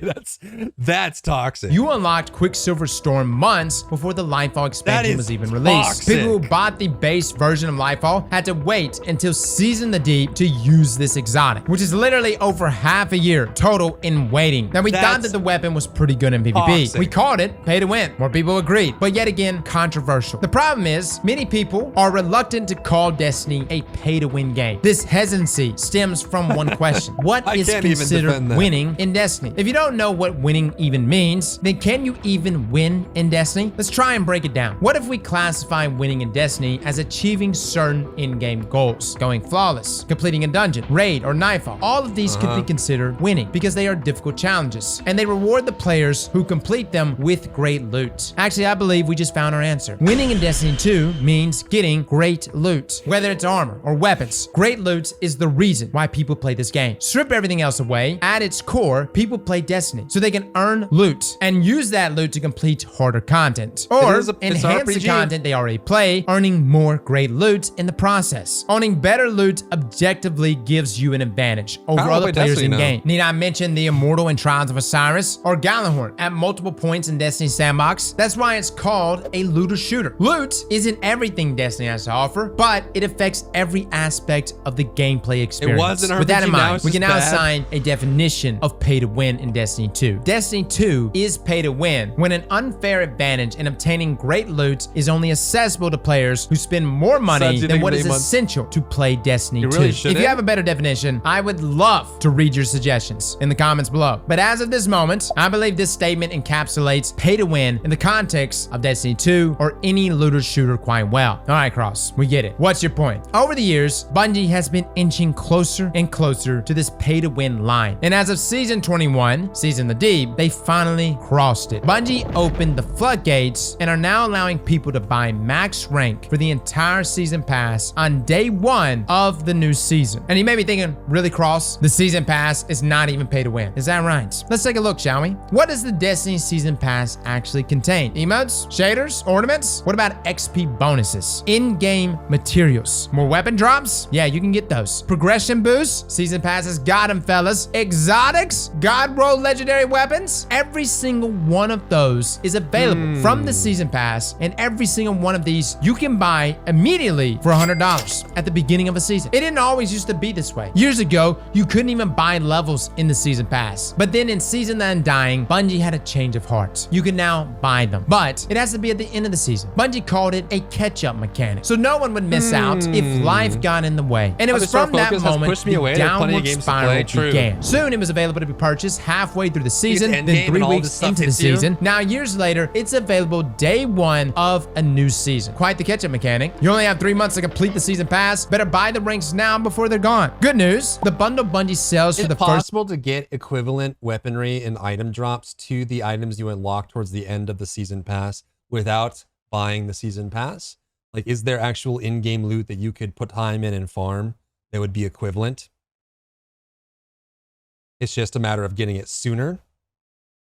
that's toxic.
You unlocked Quicksilver Storm months before the Lightfall expansion was even released.
Toxic.
People who bought the base version of Lightfall had to wait until Season the Deep to use this exotic, which is literally over half a year total in waiting. Now, we thought that the weapon was pretty good in PvP.
Toxic.
We called it pay to win. More people agreed, but yet again, controversial. The problem is, many people are reluctant to call Destiny a pay to win game. This hesitancy stems from one question. What is considered winning in Destiny? If you don't know what winning even means, then can you even win in Destiny? Let's try and break it down. What if we classify winning in Destiny as achieving certain in-game goals? Going flawless, completing a dungeon, raid, or nightfall. All of these could be considered winning because they are difficult challenges, and they reward the players who complete them with great loot. Actually, I believe we just found our answer. Winning in Destiny 2 means getting great loot. Whether it's armor or weapons, great loot is the reason why people play this game. Strip everything else away, at its core, people play Destiny so they can earn loot and use that loot to complete harder content or enhance the content they already play, earning more great loot in the process. Owning better loot objectively gives you an advantage over other players in game. Need I mention the Immortal and Trials of Osiris or Gallahorn at multiple points in Destiny's sandbox? That's why it's called a looter shooter. Loot isn't everything Destiny has to offer, but it affects every aspect of the gameplay experience. With that in mind, we can now assign a definition of pay to win in Destiny 2. Destiny 2 is pay to win when an unfair advantage in obtaining great loot is only accessible to players who spend more money than what is essential to play Destiny 2. If you have a better definition, I would love to read your suggestions in the comments below. But as of this moment, I believe this statement encapsulates pay to win in the context of Destiny 2 or any looter shooter quite well. All right, Cross, we get it. What's your point? Over the years, Bungie has been inching closer and closer to this pay to win line. And as of Season 21, Season the Deep, they finally crossed it. Bungie opened the floodgates and are now allowing people to buy max rank for the entire season pass on day 1 of the new season. And you may be thinking, really, Cross? The season pass is not even pay to win. Is that right? Let's take a look, shall we? What does the Destiny season pass actually contain? Emotes? Shaders? Ornaments? What about XP bonuses? In-game materials? More weapon drops? Yeah, you can get those. Progression boosts? Season passes got them, fellas. Exotics? God roll legendary weapons? Every single one of those is available from the season pass, and every single one of these you can buy immediately for $100 at the beginning of a season. It didn't always used to be this way. Years ago, you couldn't even buy levels in the season pass. But then in Season the Undying, Bungie had a change of heart. You can now buy them, but it has to be at the end of the season. Bungie called it a catch-up mechanic, so no one would miss out if life got in the way. And it was from that moment the downward spiral began. Soon it was available to be purchased halfway through the season, then 3 weeks into the season. Now, years later, it's available day 1 of a new season. Quite the catch-up mechanic. You only have 3 months to complete the season pass. Better buy the ranks now before they're gone. Good news, the bundle Bungie sells for the first...
Is it possible to get equivalent weaponry and item drops to the items you unlock towards the end of the season pass without buying the season pass? Like, is there actual in-game loot that you could put time in and farm that would be equivalent? It's just a matter of getting it sooner.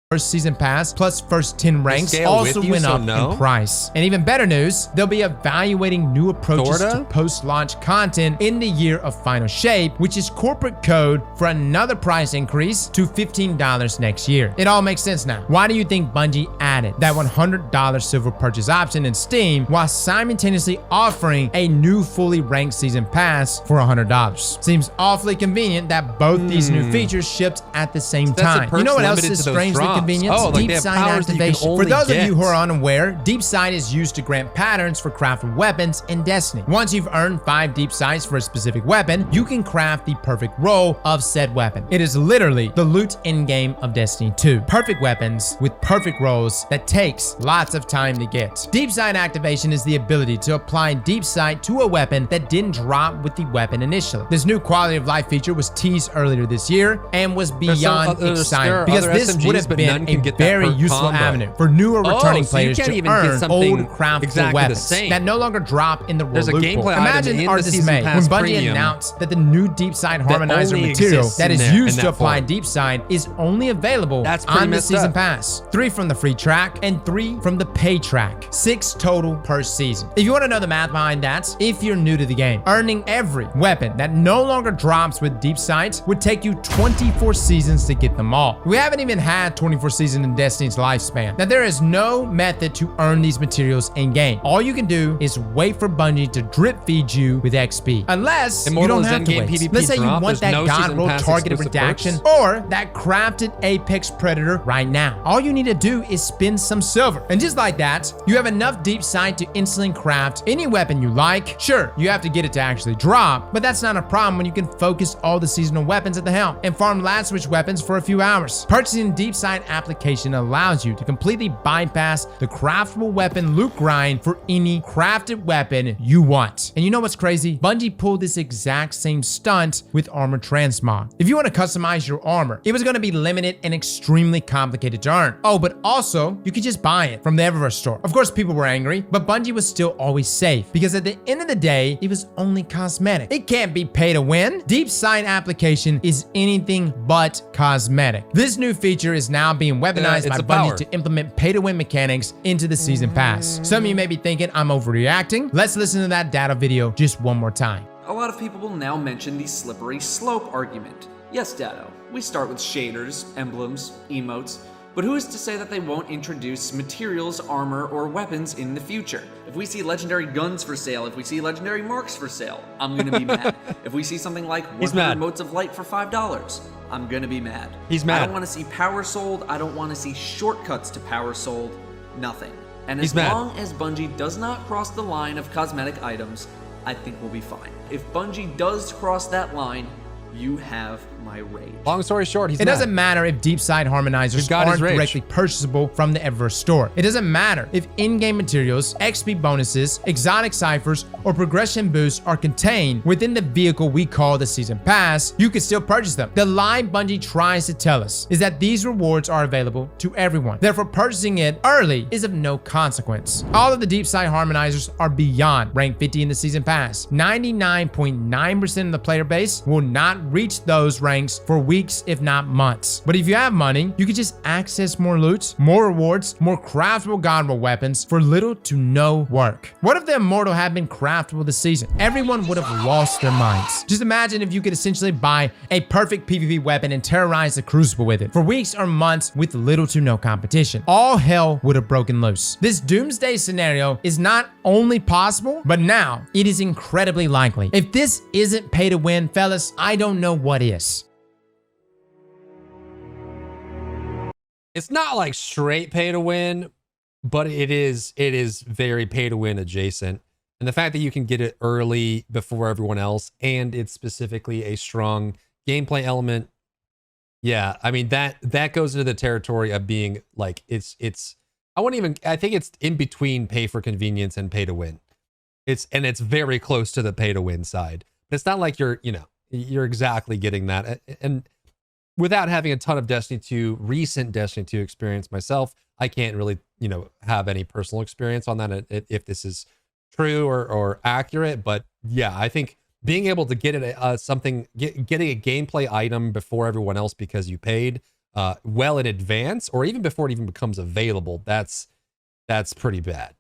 First season pass plus first 10 ranks also went up in price. And even better news, they'll be evaluating new approaches to post-launch content in the year of Final Shape, which is corporate code for another price increase to $15 next year. It all makes sense now. Why do you think Bungie added that $100 silver purchase option in Steam while simultaneously offering a new fully ranked season pass for $100? Seems awfully convenient that both these new features shipped at the same time. You know what else is strangely convenience? Deep Sight activation. For those of you who are unaware, Deep Sight is used to grant patterns for craftable weapons in Destiny. Once you've earned 5 Deep Sights for a specific weapon, you can craft the perfect roll of said weapon. It is literally the loot in-game of Destiny 2. Perfect weapons with perfect rolls that takes lots of time to get. Deep Sight activation is the ability to apply Deep Sight to a weapon that didn't drop with the weapon initially. This new quality of life feature was teased earlier this year and was beyond exciting because this would have been a very useful avenue for newer returning players to earn old craftable weapons that no longer drop in the roll loot pool. Imagine our dismay when Bungie announced that the new Deep Sight Harmonizer material that is used to apply Deep Sight is only available on the season pass. 3 from the free track and 3 from the pay track. 6 total per season. If you want to know the math behind that, if you're new to the game, earning every weapon that no longer drops with Deep Sight would take you 24 seasons to get them all. We haven't even had 24 seasons in Destiny's lifespan. Now there is no method to earn these materials in game. All you can do is wait for Bungie to drip feed you with XP. Unless you don't have to wait. PvP Let's say you want that God roll targeted redaction or that crafted Apex Predator right now. All you need to do is spend some silver. And just like that, you have enough Deep Sight to instantly craft any weapon you like. Sure, you have to get it to actually drop, but that's not a problem when you can focus all the seasonal weapons at the helm and farm last switch weapons for a few hours. Purchasing Deep Sight application allows you to completely bypass the craftable weapon loot grind for any crafted weapon you want. And you know what's crazy? Bungie pulled this exact same stunt with armor transmog. If you want to customize your armor, it was going to be limited and extremely complicated to earn. Oh, but also you could just buy it from the Eververse store. Of course, people were angry, but Bungie was still always safe because at the end of the day, it was only cosmetic. It can't be pay to win. Deep Sight application is anything but cosmetic. This new feature is now being weaponized by Bungie to implement pay-to-win mechanics into the season pass. Some of you may be thinking I'm overreacting. Let's listen to that data video just one more time.
A lot of people will now mention the slippery slope argument. Yes, Dado, we start with shaders, emblems, emotes, but who is to say that they won't introduce materials, armor, or weapons in the future? If we see legendary guns for sale, if we see legendary marks for sale, I'm gonna be mad. If we see something like 100 motes of light for $5, I'm gonna be mad.
He's mad.
I don't wanna see power sold, I don't wanna see shortcuts to power sold, nothing. And as long as Bungie does not cross the line of cosmetic items, I think we'll be fine. If Bungie does cross that line, you have my rage.
Long story short,
it doesn't matter if Deep Sight harmonizers aren't directly purchasable from the Eververse store. It doesn't matter if in-game materials, XP bonuses, exotic ciphers, or progression boosts are contained within the vehicle we call the Season Pass, you can still purchase them. The lie Bungie tries to tell us is that these rewards are available to everyone. Therefore, purchasing it early is of no consequence. All of the Deep Sight harmonizers are beyond rank 50 in the Season Pass. 99.9% of the player base will not reach those ranks for weeks, if not months. But if you have money, you can just access more loot, more rewards, more craftable godroll weapons for little to no work. What if the Immortal had been craftable this season? Everyone would have lost their minds. Just imagine if you could essentially buy a perfect PvP weapon and terrorize the Crucible with it for weeks or months with little to no competition. All hell would have broken loose. This doomsday scenario is not only possible, but now it is incredibly likely. If this isn't pay to win, fellas, I don't know what is.
It's not like straight pay to win, but it is very pay to win adjacent. And the fact that you can get it early before everyone else, and it's specifically a strong gameplay element. Yeah, I mean that goes into the territory of being like it's I think it's in between pay for convenience and pay to win. It's very close to the pay to win side. But it's not like you're exactly getting that. And without having a ton of recent Destiny 2 experience myself, I can't really, have any personal experience on that if this is true or accurate. But yeah, I think being able to get it getting a gameplay item before everyone else because you paid well in advance, or even before it even becomes available, that's pretty bad.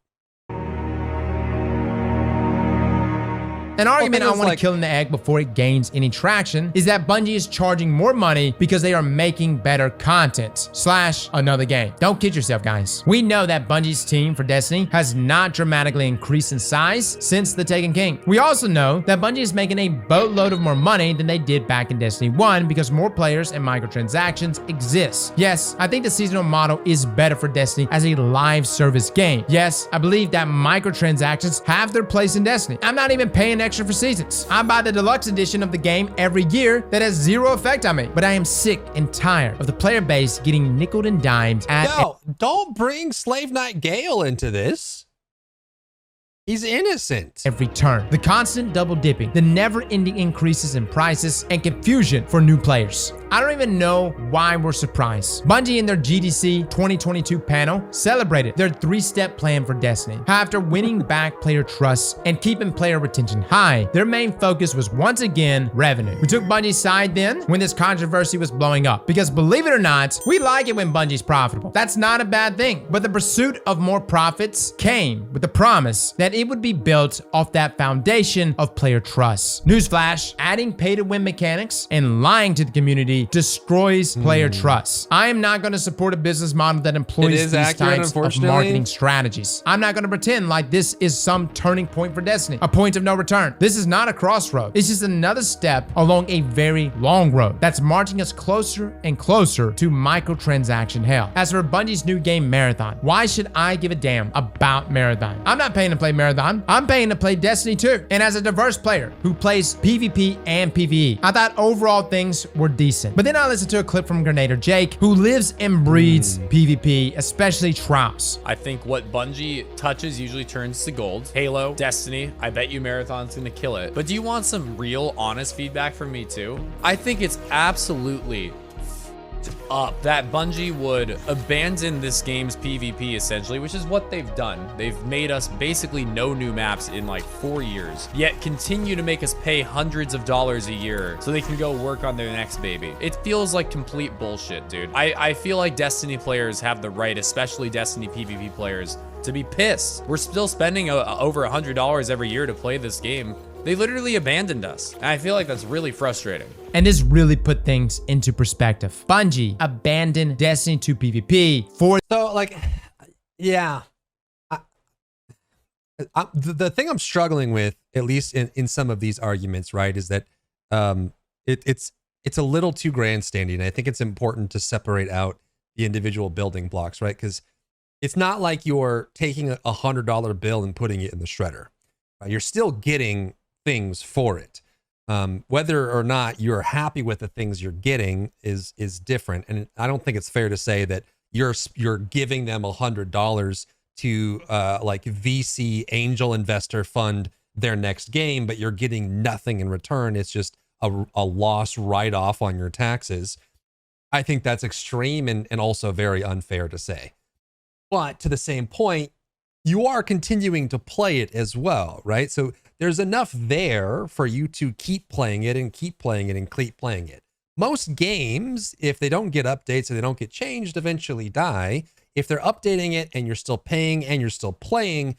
An argument I want to kill in the egg before it gains any traction is that Bungie is charging more money because they are making better content / another game. Don't kid yourself, guys. We know that Bungie's team for Destiny has not dramatically increased in size since The Taken King. We also know that Bungie is making a boatload of more money than they did back in Destiny 1 because more players and microtransactions exist. Yes, I think the seasonal model is better for Destiny as a live service game. Yes, I believe that microtransactions have their place in Destiny. I'm not even paying extra for seasons. I buy the deluxe edition of the game every year that has zero effect on me. But I am sick and tired of the player base getting nickeled and dimed at—
No, don't bring Slave Knight Gale into this. He's innocent.
Every turn. The constant double dipping, the never-ending increases in prices, and confusion for new players. I don't even know why we're surprised. Bungie in their GDC 2022 panel celebrated their 3-step plan for Destiny. After winning back player trust and keeping player retention high, their main focus was once again revenue. We took Bungie's side then when this controversy was blowing up, because believe it or not, we like it when Bungie's profitable. That's not a bad thing, but the pursuit of more profits came with the promise that it would be built off that foundation of player trust. Newsflash, adding pay-to-win mechanics and lying to the community destroys player trust. I am not going to support a business model that employs these types of marketing strategies. I'm not going to pretend like this is some turning point for Destiny, a point of no return. This is not a crossroad. It's just another step along a very long road that's marching us closer and closer to microtransaction hell. As for Bungie's new game Marathon, why should I give a damn about Marathon? I'm not paying to play Marathon. I'm paying to play Destiny 2. And as a diverse player who plays PvP and PvE, I thought overall things were decent. But then I listened to a clip from Grenader Jake, who lives and breathes PvP, especially Trials.
I think what Bungie touches usually turns to gold. Halo, Destiny, I bet you Marathon's gonna kill it. But do you want some real, honest feedback from me too? I think it's absolutely up that Bungie would abandon this game's PvP essentially, which is what they've done. They've made us basically no new maps in like 4 years, yet continue to make us pay hundreds of dollars a year so they can go work on their next baby. It feels like complete bullshit, dude. I feel like Destiny players have the right, especially Destiny PvP players, to be pissed. We're still spending over $100 every year to play this game. They literally abandoned us. And I feel like that's really frustrating.
And this really put things into perspective. Bungie abandoned Destiny 2 PvP for—
So, like, yeah. The thing I'm struggling with, at least in some of these arguments, right, is that it's a little too grandstanding. I think it's important to separate out the individual building blocks, right? Because it's not like you're taking a $100 bill and putting it in the shredder. Right? You're still getting things for it. Whether or not you're happy with the things you're getting is different. And I don't think it's fair to say that you're giving them $100 to like VC angel investor fund their next game, but you're getting nothing in return. It's just a loss write-off on your taxes. I think that's extreme and also very unfair to say. But to the same point, you are continuing to play it as well, right? So there's enough there for you to keep playing it and keep playing it and keep playing it. Most games, if they don't get updates and they don't get changed, eventually die. If they're updating it and you're still paying and you're still playing,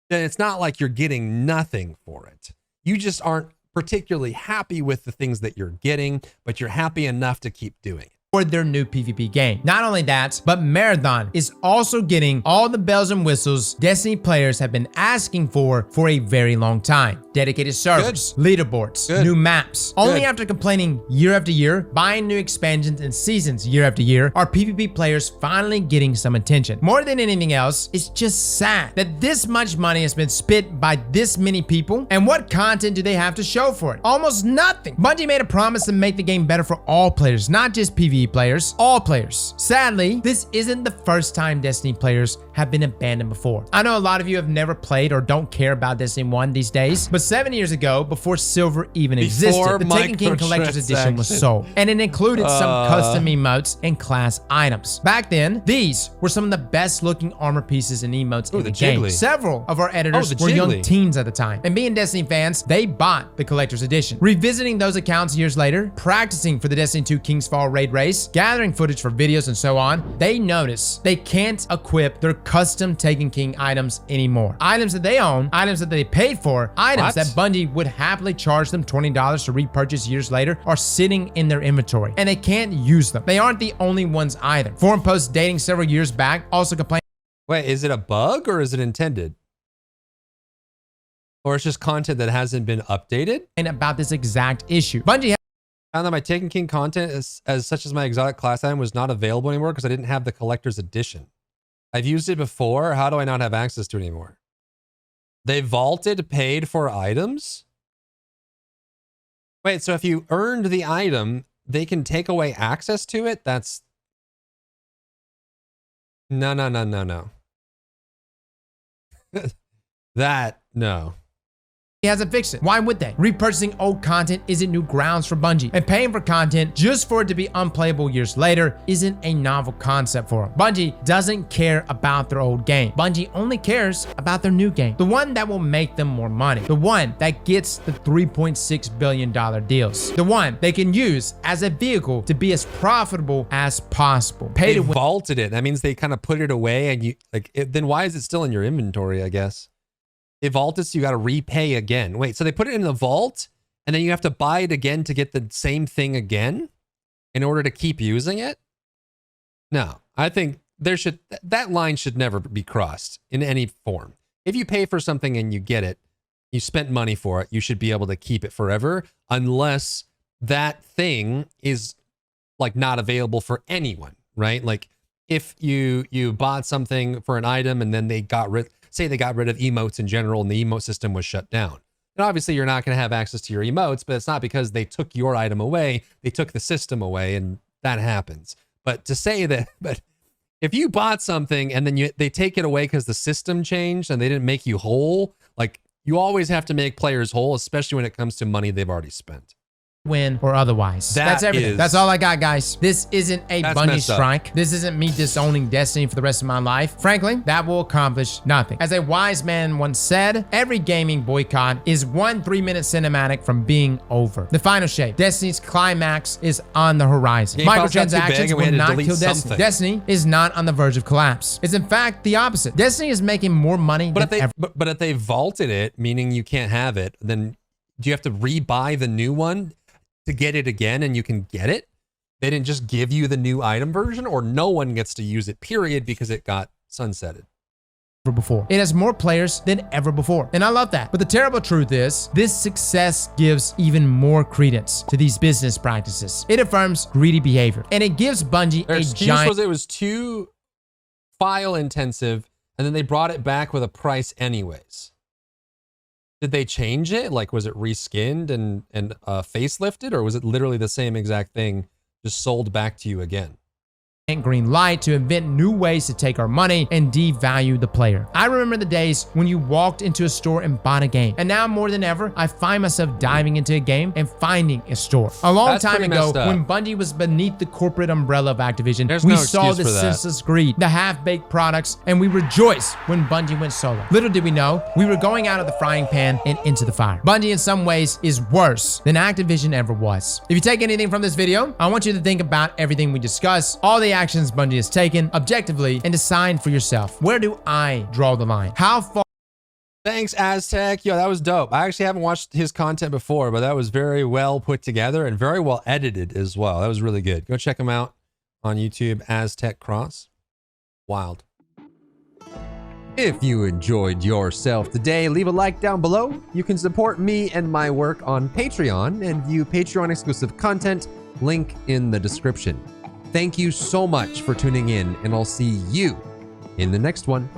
then it's not like you're getting nothing for it. You just aren't particularly happy with the things that you're getting, but you're happy enough to keep doing it.
Their new PvP game. Not only that, but Marathon is also getting all the bells and whistles Destiny players have been asking for a very long time. Dedicated servers, leaderboards, new maps. Only after complaining year after year, buying new expansions and seasons year after year, are PvP players finally getting some attention. More than anything else, it's just sad that this much money has been spent by this many people, and what content do they have to show for it? Almost nothing. Bungie made a promise to make the game better for all players, not just PvE players, all players. Sadly, this isn't the first time Destiny players have been abandoned before. I know a lot of you have never played or don't care about Destiny 1 these days, but 7 years ago, before Silver even existed, the Taken King Collector's Edition was sold, and it included some custom emotes and class items. Back then, these were some of the best looking armor pieces and emotes in the game. Several of our editors were young teens at the time, and being Destiny fans, they bought the Collector's Edition. Revisiting those accounts years later, practicing for the Destiny 2 King's Fall raid race, gathering footage for videos and so on, they notice they can't equip their custom Taken King items anymore. Items that they own, items that they paid for, items that Bungie would happily charge them $20 to repurchase years later are sitting in their inventory, and they can't use them. They aren't the only ones either. Forum posts dating several years back also complained.
Wait, is it a bug or is it intended? Or it's just content that hasn't been updated?
And about this exact issue. Bungie
found that my Taken King content as such as my exotic class item was not available anymore because I didn't have the collector's edition. I've used it before. How do I not have access to it anymore? They vaulted paid for items? Wait, so if you earned the item, they can take away access to it? That's... No. No.
He hasn't fixed it. Why would they? Repurchasing old content isn't new grounds for Bungie, and paying for content just for it to be unplayable years later isn't a novel concept for them. Bungie doesn't care about their old game. Bungie only cares about their new game, the one that will make them more money, the one that gets the $3.6 billion deals, the one they can use as a vehicle to be as profitable as possible.
They vaulted it. That means they kind of put it away, and you like it, then why is it still in your inventory, I guess? They vault it, so you got to repay again. Wait, so they put it in the vault, and then you have to buy it again to get the same thing again in order to keep using it? No, I think that line should never be crossed in any form. If you pay for something and you get it, you spent money for it, you should be able to keep it forever, unless that thing is like not available for anyone, right? Like if you bought something for an item and then they got rid of emotes in general and the emote system was shut down. And obviously you're not going to have access to your emotes, but it's not because they took your item away, they took the system away, and that happens. But to say that, but if you bought something and then they take it away because the system changed and they didn't make you whole, like you always have to make players whole, especially when it comes to money they've already spent.
Win or otherwise. That's everything. That's all I got, guys. This isn't a Bungie strike. This isn't me disowning Destiny for the rest of my life. Frankly, that will accomplish nothing. As a wise man once said, every gaming boycott is 1 3-minute cinematic from being over. The final shape, Destiny's climax, is on the horizon. Microtransactions will not kill Destiny. Destiny is not on the verge of collapse. It's in fact the opposite. Destiny is making more money than ever.
But if they vaulted it, meaning you can't have it, then do you have to rebuy the new one to get it again and you can get it? They didn't just give you the new item version, or no one gets to use it, period, because it got sunsetted.
Before. It has more players than ever before, and I love that. But the terrible truth is, this success gives even more credence to these business practices. It affirms greedy behavior, and it gives Bungie a giant...
was it was too file intensive, and then they brought it back with a price anyways. Did they change it? Like, was it reskinned and facelifted, or was it literally the same exact thing, just sold back to you again?
Green light to invent new ways to take our money and devalue the player. I remember the days when you walked into a store and bought a game, and now more than ever, I find myself diving into a game and finding a store. A long time ago, when Bungie was beneath the corporate umbrella of Activision, we saw the senseless greed, the half-baked products, and we rejoiced when Bungie went solo. Little did we know, we were going out of the frying pan and into the fire. Bungie in some ways is worse than Activision ever was. If you take anything from this video, I want you to think about everything we discussed, all the actions Bungie has taken objectively, and decide for yourself, where do I draw the line? How far?
Thanks, Aztec. Yo, that was dope. I actually haven't watched his content before, but that was very well put together and very well edited as well. That was really good. Go check him out on YouTube, Aztec Cross. Wild. If you enjoyed yourself today, leave a like down below. You can support me and my work on Patreon and view Patreon exclusive content, link in the description. Thank you so much for tuning in, and I'll see you in the next one.